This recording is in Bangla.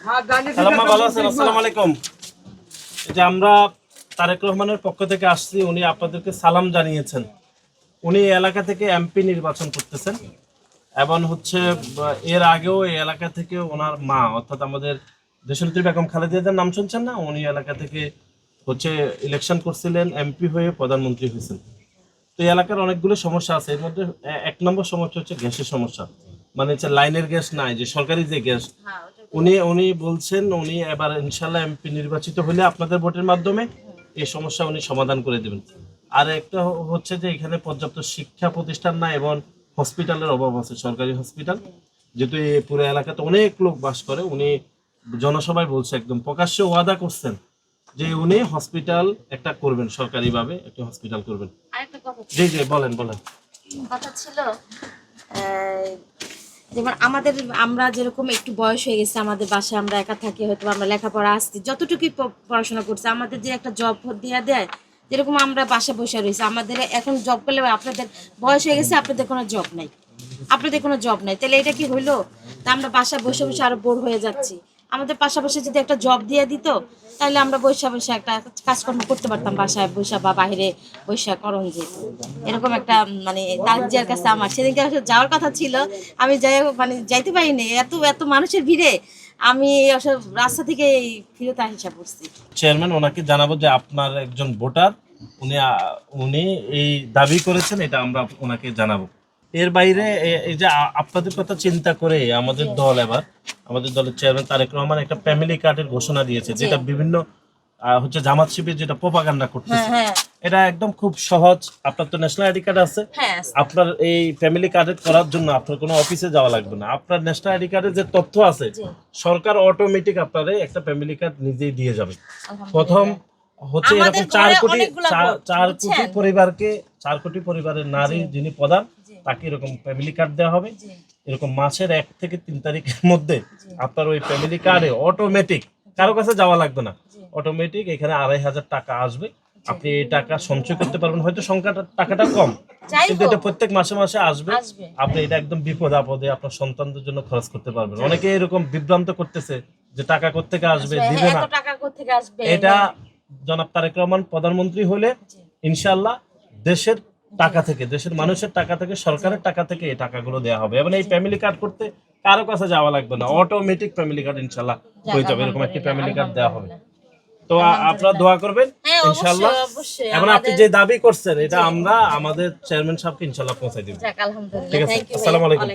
ভালো আছেন? আসসালামু আলাইকুম। এই যে আমরা তারেক রহমানের পক্ষ থেকে আসছি, উনি আপনাদেরকে সালাম জানিয়েছেন। উনি এই এলাকা থেকে এমপি নির্বাচন করতেছেন এবং হচ্ছে এর আগেও এই এলাকা থেকে ওনার মা অর্থাৎ আমাদের দেশনেত্রী বেগম খালেদা জিয়ার নাম শুনছেন না, উনি এলাকা থেকে হচ্ছে ইলেকশন করছিলেন, এমপি হয়ে প্রধানমন্ত্রী হয়েছেন। তো এই এলাকার অনেকগুলো সমস্যা আছে, এর মধ্যে এক নম্বর সমস্যা হচ্ছে গ্যাসের সমস্যা। মানে হচ্ছে লাইনের গ্যাস নাই, যে সরকারি যে গ্যাস, উনি উনি বলছেন উনি এবার ইনশাল্লাহ এমপি নির্বাচিত হলে আপনাদের ভোটের মাধ্যমে এই সমস্যা উনি সমাধান করে দেবেন। আর একটা হচ্ছে যে এখানে পর্যাপ্ত শিক্ষা প্রতিষ্ঠান নাই এবং হসপিটালের অভাব আছে, সরকারি হসপিটাল। যেহেতু এই পুরো এলাকাতে অনেক লোক বাস করে, উনি জনসভায় বলছে, একদম প্রকাশ্যে ওয়াদা করছেন যে উনি হসপিটাল একটা করবেন, সরকারিভাবে একটা হসপিটাল করবেন। আরেকটা কথা জি জি, বলেন বলেন। কথা ছিল, যেমন আমরা যেরকম একটু বয়স হয়ে গেছে, আমাদের বাসায় আমরা একা থাকি, হয়তো আমরা লেখাপড়া আসছি, যতটুকুই পড়াশোনা করছি, আমাদের যে একটা জব দিয়ে দেয়, যেরকম আমরা বাসা বসে রয়েছি, আমাদের এখন জব করলে আপনাদের বয়স হয়ে গেছে, আপনাদের কোনো জব নাই, তাহলে এটা কি হইলো? তা আমরা বাসায় বসে বসে আরো বোর হয়ে যাচ্ছি। আমাদের পাশাপাশি যদি একটা জব দিয়ে দিত, তাহলে আমরা বৈশা বৈশা একটা কাজকর্ম করতে পারতাম, বাসায় বৈশা বা বাইরে বৈশা করণ যেত। এরকম একটা মানে তার যার কাছে আমার সেদিনকে যাওয়ার কথা ছিল, আমি যাইতে পারিনি, এত এত মানুষের ভিড়ে আমি রাস্তা থেকে ফিরতে হিসাব করছি। চেয়ারম্যান, ওনাকে জানাবো যে আপনার একজন ভোটার, উনি উনি এই দাবি করেছেন, এটা আমরা ওনাকে জানাবো। এর বাইরে এই যে আপনাদের কথা চিন্তা করে আমাদের দলের চেয়ারম্যান তারেক রহমান একটা ফ্যামিলি কার্ডের ঘোষণা দিয়েছে, যেটা বিভিন্ন হচ্ছে জামাত শিবির যেটা প্রোপাগান্ডা করতেছে। এটা একদম খুব সহজ। আপনার তো ন্যাশনাল আইডি কার্ড আছে, আপনার এই ফ্যামিলি কার্ড করার জন্য আপনার কোনো অফিসে যাওয়া লাগবে না। আপনার ন্যাশনাল আইডি কার্ডের যে তথ্য আছে, সরকার অটোমেটিক আপনারে একটা ফ্যামিলি কার্ড নিজেই দিয়ে যাবে। প্রথম হচ্ছে এরকম 4 কোটি পরিবারের নারী যিনি প্রধান, তাকে এরকম ফ্যামিলি কার্ড দেওয়া হবে। এরকম মাসের 1 থেকে 3 তারিখের মধ্যে আপনার ওই ফ্যামিলি কার্ডে অটোমেটিক, কারো কাছে যাওয়া লাগবে না, অটোমেটিক এখানে 2,500 টাকা আসবে। আপনি এই টাকা সঞ্চয় করতে পারবেন, হয়তো টাকাটা কম, কিন্তু এটা প্রত্যেক মাসে মাসে আসবে। আপনি এটা একদম বিপদ আপদে আপনার সন্তানদের জন্য খরচ করতে পারবেন। অনেকে এরকম বিভ্রান্ত করতেছে যে টাকা কোত্থেকে আসবে, দিবে না। এটা জনাব তারেক রহমান প্রধানমন্ত্রী হলে ইনশাআল্লাহ দেশের টাকা থেকে, দেশের মানুষের টাকা থেকে, সরকারের টাকা থেকে এই টাকাগুলো দেওয়া হবে এবং এই ফ্যামিলি কার্ড করতে কারো কাছে যাওয়া লাগবে না, অটোমেটিক ফ্যামিলি কার্ড ইনশাআল্লাহ হয়ে যাবে। এরকম একটা ফ্যামিলি কার্ড দেওয়া হবে। তো আপনারা দোয়া করবেন ইনশাআল্লাহ, এবং আপনি যে দাবি করছেন এটা আমরা আমাদের চেয়ারম্যান সাহেবকে ইনশাআল্লাহ পৌঁছে দিব। ঠিক আছে, আসসালামু আলাইকুম।